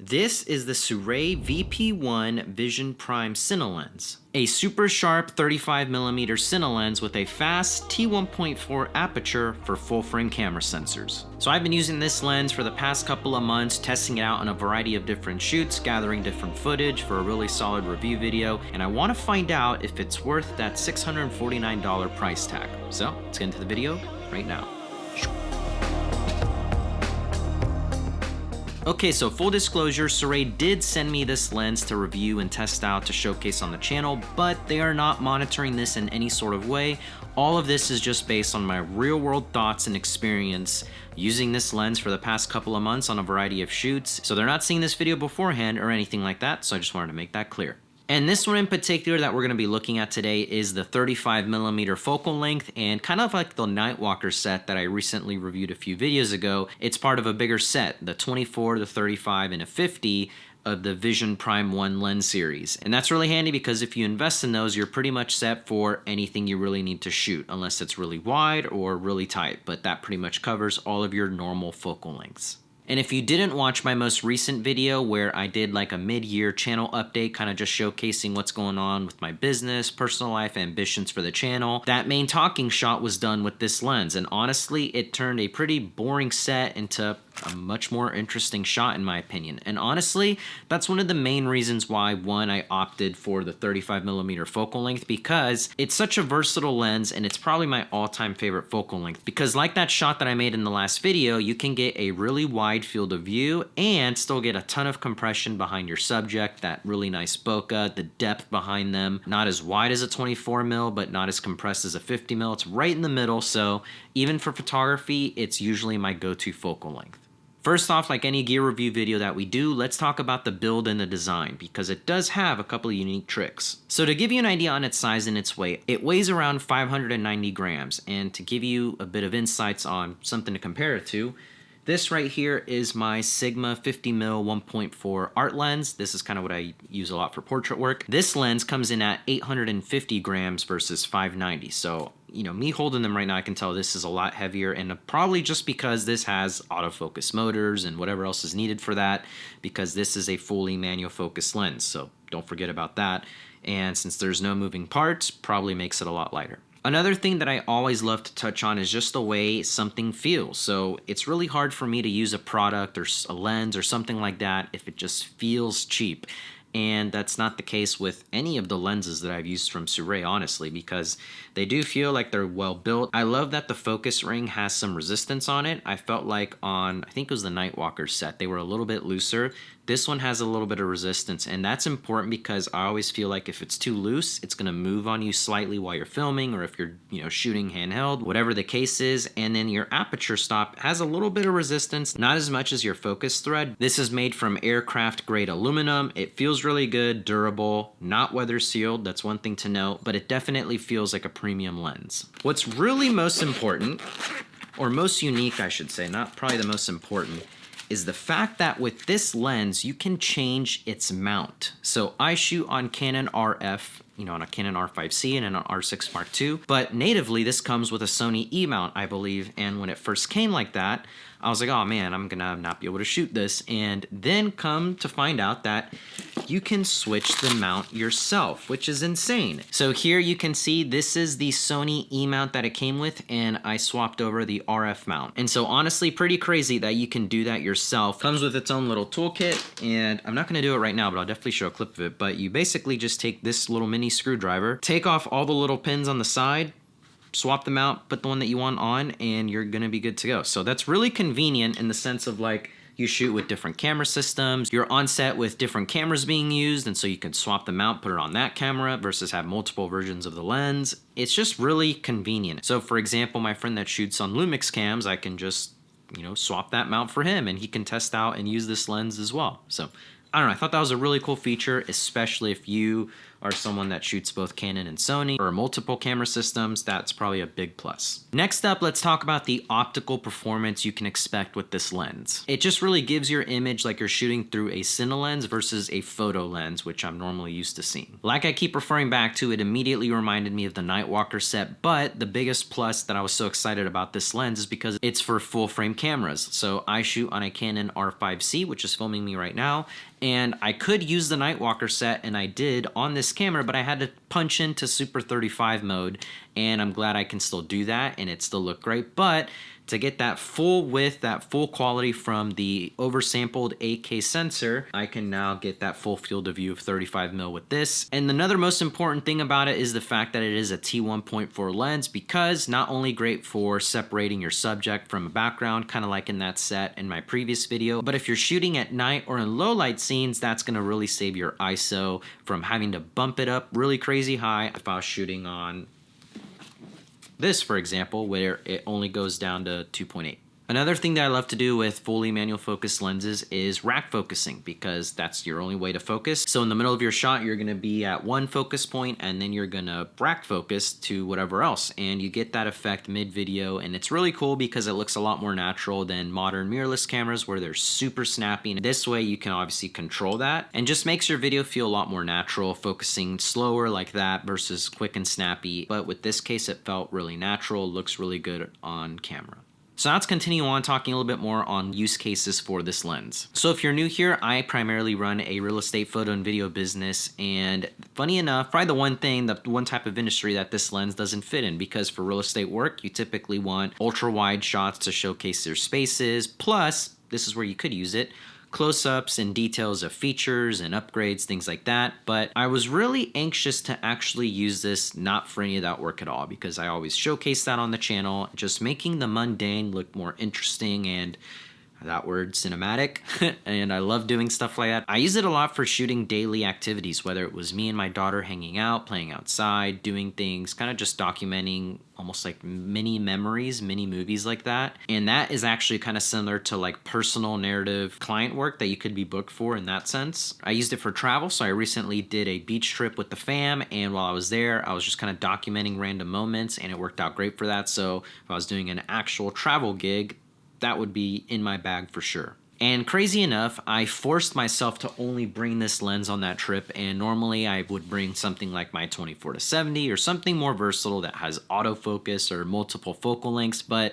This is the SIRUI VP-1 Vision Prime Cine lens, a super sharp 35mm cine lens with a fast T1.4 aperture for full frame camera sensors. So I've been using this lens for the past couple of months, testing it out on a variety of different shoots, gathering different footage for a really solid review video, and I want to find out if it's worth that $649 price tag. So let's get into the video right now. Okay, so full disclosure, SIRUI did send me this lens to review and test out to showcase on the channel, but they are not monitoring this in any sort of way. All of this is just based on my real world thoughts and experience using this lens for the past couple of months on a variety of shoots. So they're not seeing this video beforehand or anything like that, so I just wanted to make that clear. And this one in particular that we're going to be looking at today is the 35mm focal length, and kind of like the Nightwalker set that I recently reviewed a few videos ago. It's part of a bigger set, the 24, the 35, and a 50 of the Vision Prime 1 lens series. And that's really handy because if you invest in those, you're pretty much set for anything you really need to shoot, unless it's really wide or really tight, but that pretty much covers all of your normal focal lengths. And if you didn't watch my most recent video where I did like a mid-year channel update, kind of just showcasing what's going on with my business, personal life, ambitions for the channel, that main talking shot was done with this lens. And honestly, it turned a pretty boring set into a much more interesting shot in my opinion. And honestly, that's one of the main reasons why, one, I opted for the 35mm focal length, because it's such a versatile lens and it's probably my all-time favorite focal length. Because like that shot that I made in the last video, you can get a really wide field of view and still get a ton of compression behind your subject, that really nice bokeh, the depth behind them, not as wide as a 24mm, but not as compressed as a 50mm. It's right in the middle, so even for photography, it's usually my go-to focal length. First off, like any gear review video that we do, let's talk about the build and the design, because it does have a couple of unique tricks. So to give you an idea on its size and its weight, it weighs around 590 grams, and to give you a bit of insights on something to compare it to, this right here is my Sigma 50mm 1.4 art lens. This is kind of what I use a lot for portrait work. This lens comes in at 850 grams versus 590. So, you know, me holding them right now, I can tell this is a lot heavier, and probably just because this has autofocus motors and whatever else is needed for that, because this is a fully manual focus lens. So don't forget about that. And since there's no moving parts, probably makes it a lot lighter. Another thing that I always love to touch on is just the way something feels. So it's really hard for me to use a product or a lens or something like that if it just feels cheap. And that's not the case with any of the lenses that I've used from SIRUI, honestly, because they do feel like they're well built. I love that the focus ring has some resistance on it. I felt like on, I think it was the Nightwalker set, they were a little bit looser. This one has a little bit of resistance, and that's important because I always feel like if it's too loose, it's gonna move on you slightly while you're filming, or if you're, shooting handheld, whatever the case is. And then your aperture stop has a little bit of resistance, not as much as your focus thread. This is made from aircraft grade aluminum. It feels really good, durable, not weather sealed. That's one thing to note, but it definitely feels like a premium lens. What's really most important, or most unique, I should say, not probably the most important, is the fact that with this lens, you can change its mount. So I shoot on Canon RF, on a Canon R5C and an R6 Mark II, but natively this comes with a Sony E mount, I believe, and when it first came like that, I was like, oh man, I'm gonna not be able to shoot this, and then come to find out that you can switch the mount yourself, which is insane. So here you can see this is the Sony E mount that it came with, and I swapped over the RF mount. And so honestly, pretty crazy that you can do that yourself. Comes with its own little toolkit, and I'm not gonna do it right now, but I'll definitely show a clip of it. But you basically just take this little mini screwdriver, take off all the little pins on the side, swap them out, put the one that you want on, and you're gonna be good to go. So that's really convenient in the sense of like, you shoot with different camera systems, you're on set with different cameras being used, and so you can swap them out, put it on that camera versus have multiple versions of the lens. It's just really convenient. So for example, my friend that shoots on Lumix cams, I can just, swap that mount for him, and he can test out and use this lens as well. So I don't know, I thought that was a really cool feature, especially if you are someone that shoots both Canon and Sony or multiple camera systems, that's probably a big plus. Next up, let's talk about the optical performance you can expect with this lens. It just really gives your image like you're shooting through a cine lens versus a photo lens, which I'm normally used to seeing. Like I keep referring back to, it immediately reminded me of the Nightwalker set, but the biggest plus that I was so excited about this lens is because it's for full frame cameras. So I shoot on a Canon R5C, which is filming me right now, and I could use the Nightwalker set, and I did on this camera, but I had to punch into Super 35 mode, and I'm glad I can still do that, and it still looked great. But to get that full width, that full quality from the oversampled 8K sensor, I can now get that full field of view of 35mm with this. And another most important thing about it is the fact that it is a T1.4 lens, because not only great for separating your subject from a background, kind of like in that set in my previous video, but if you're shooting at night or in low light scenes, that's gonna really save your ISO from having to bump it up really crazy high if I was shooting on this, for example, where it only goes down to 2.8. Another thing that I love to do with fully manual focus lenses is rack focusing, because that's your only way to focus. So in the middle of your shot, you're gonna be at one focus point, and then you're gonna rack focus to whatever else. And you get that effect mid-video, and it's really cool because it looks a lot more natural than modern mirrorless cameras where they're super snappy. And this way you can obviously control that, and just makes your video feel a lot more natural, focusing slower like that versus quick and snappy. But with this case, it felt really natural, looks really good on camera. So now let's continue on talking a little bit more on use cases for this lens. So if you're new here, I primarily run a real estate photo and video business, and funny enough, probably the one type of industry that this lens doesn't fit in, because for real estate work, you typically want ultra wide shots to showcase your spaces, plus, this is where you could use it, close-ups and details of features and upgrades, things like that. But I was really anxious to actually use this not for any of that work at all, because I always showcase that on the channel, just making the mundane look more interesting and that word cinematic. And I love doing stuff like that. I use it a lot for shooting daily activities, whether it was me and my daughter hanging out, playing outside, doing things, kind of just documenting almost like mini memories, mini movies like that. And that is actually kind of similar to like personal narrative client work that you could be booked for in that sense. I used it for travel. So I recently did a beach trip with the fam, and while I was there, I was just kind of documenting random moments, and it worked out great for that. So if I was doing an actual travel gig, that would be in my bag for sure. And crazy enough, I forced myself to only bring this lens on that trip, and normally I would bring something like my 24-70 or something more versatile that has autofocus or multiple focal lengths, but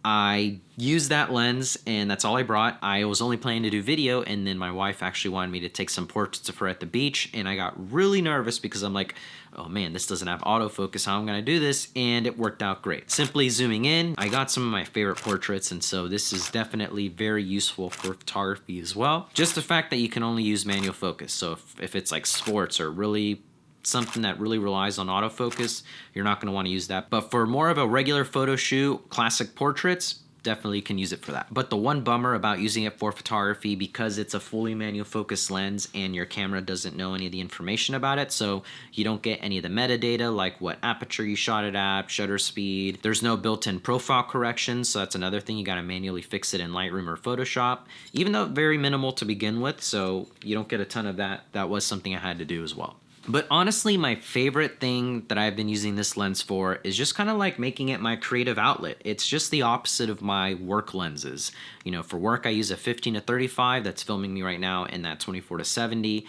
I used that lens, and that's all I brought. I was only planning to do video, and then my wife actually wanted me to take some portraits of her at the beach, and I got really nervous because I'm like, oh man, this doesn't have autofocus, how am I gonna do this? And it worked out great. Simply zooming in, I got some of my favorite portraits, and so this is definitely very useful for photography as well. Just the fact that you can only use manual focus. So if it's like sports or really something that really relies on autofocus, you're not going to want to use that. But for more of a regular photo shoot, classic portraits, definitely can use it for that. But the one bummer about using it for photography, because it's a fully manual focus lens and your camera doesn't know any of the information about it, so you don't get any of the metadata like what aperture you shot it at, shutter speed. There's no built-in profile correction, so that's another thing. You got to manually fix it in Lightroom or Photoshop, even though very minimal to begin with, so you don't get a ton of that. That was something I had to do as well. But honestly, my favorite thing that I've been using this lens for is just kind of like making it my creative outlet. It's just the opposite of my work lenses. You know, for work, I use a 15-35 that's filming me right now, and that 24-70.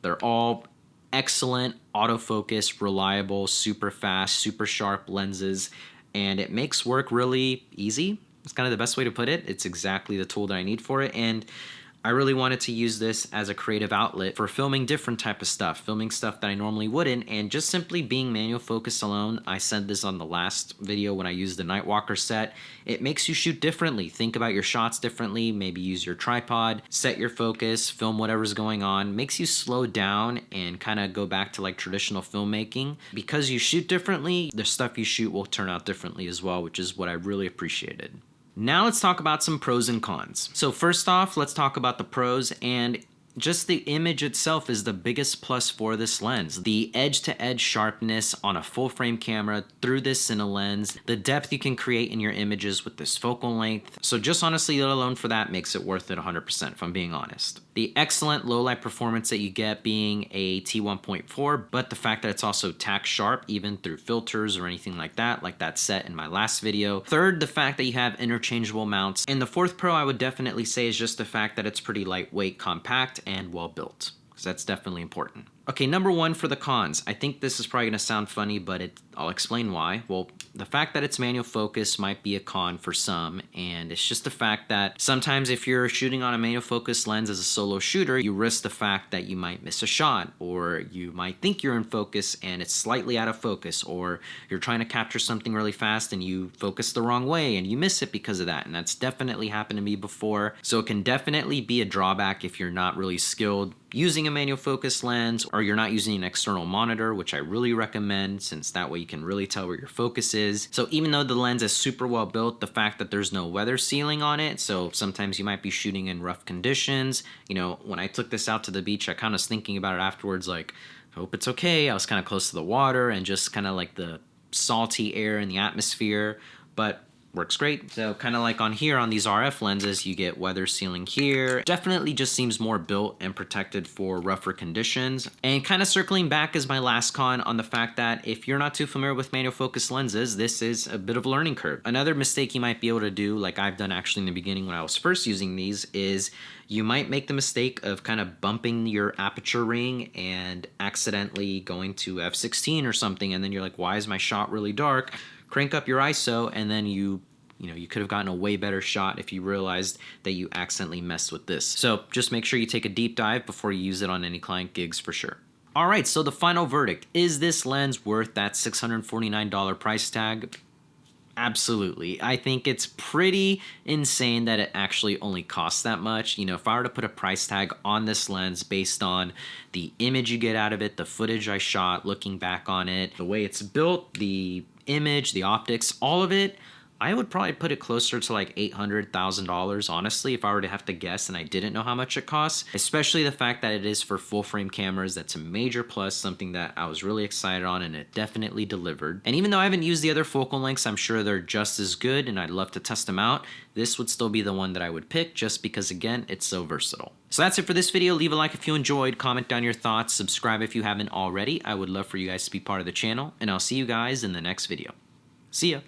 They're all excellent, autofocus, reliable, super fast, super sharp lenses, and it makes work really easy. It's kind of the best way to put it. It's exactly the tool that I need for it, and I really wanted to use this as a creative outlet for filming different type of stuff, filming stuff that I normally wouldn't, and just simply being manual focus alone. I said this on the last video when I used the Nightwalker set. It makes you shoot differently, think about your shots differently, maybe use your tripod, set your focus, film whatever's going on, makes you slow down and kind of go back to like traditional filmmaking. Because you shoot differently, the stuff you shoot will turn out differently as well, which is what I really appreciated. Now let's talk about some pros and cons. So first off, let's talk about the pros, and just the image itself is the biggest plus for this lens. The edge-to-edge sharpness on a full-frame camera through this cine lens, the depth you can create in your images with this focal length. So just honestly, that alone for that makes it worth it 100%, if I'm being honest. the excellent low light performance that you get being a T1.4, but the fact that it's also tack sharp even through filters or anything like that set in my last video. Third, the fact that you have interchangeable mounts. And the fourth pro I would definitely say is just the fact that it's pretty lightweight, compact, and well built, because that's definitely important. Okay, number one for the cons. I think this is probably gonna sound funny, but I'll explain why. Well, the fact that it's manual focus might be a con for some, and it's just the fact that sometimes if you're shooting on a manual focus lens as a solo shooter, you risk the fact that you might miss a shot, or you might think you're in focus and it's slightly out of focus, or you're trying to capture something really fast and you focus the wrong way and you miss it because of that, and that's definitely happened to me before. So it can definitely be a drawback if you're not really skilled using a manual focus lens, or you're not using an external monitor, which I really recommend, since that way you can really tell where your focus is. So even though the lens is super well built, the fact that there's no weather sealing on it, so sometimes you might be shooting in rough conditions. You know, when I took this out to the beach, I kind of was thinking about it afterwards, like, I hope it's okay. I was kind of close to the water and just kind of like the salty air in the atmosphere, but works great. So kind of like on here on these RF lenses, you get weather sealing here. Definitely just seems more built and protected for rougher conditions. And kind of circling back is my last con on the fact that if you're not too familiar with manual focus lenses, this is a bit of a learning curve. Another mistake you might be able to do, like I've done actually in the beginning when I was first using these, is you might make the mistake of kind of bumping your aperture ring and accidentally going to f16 or something, and then you're like, why is my shot really dark? Crank up your ISO, and then you could have gotten a way better shot if you realized that you accidentally messed with this. So just make sure you take a deep dive before you use it on any client gigs for sure. All right, so the final verdict. Is this lens worth that $649 price tag? Absolutely. I think it's pretty insane that it actually only costs that much. You know, if I were to put a price tag on this lens based on the image you get out of it, the footage I shot, looking back on it, the way it's built, the image, the optics, all of it, I would probably put it closer to like $800,000, honestly, if I were to have to guess and I didn't know how much it costs, especially the fact that it is for full frame cameras. That's a major plus, something that I was really excited on, and it definitely delivered. And even though I haven't used the other focal lengths, I'm sure they're just as good and I'd love to test them out. This would still be the one that I would pick just because, again, it's so versatile. So that's it for this video. Leave a like if you enjoyed, comment down your thoughts, subscribe if you haven't already. I would love for you guys to be part of the channel, and I'll see you guys in the next video. See ya.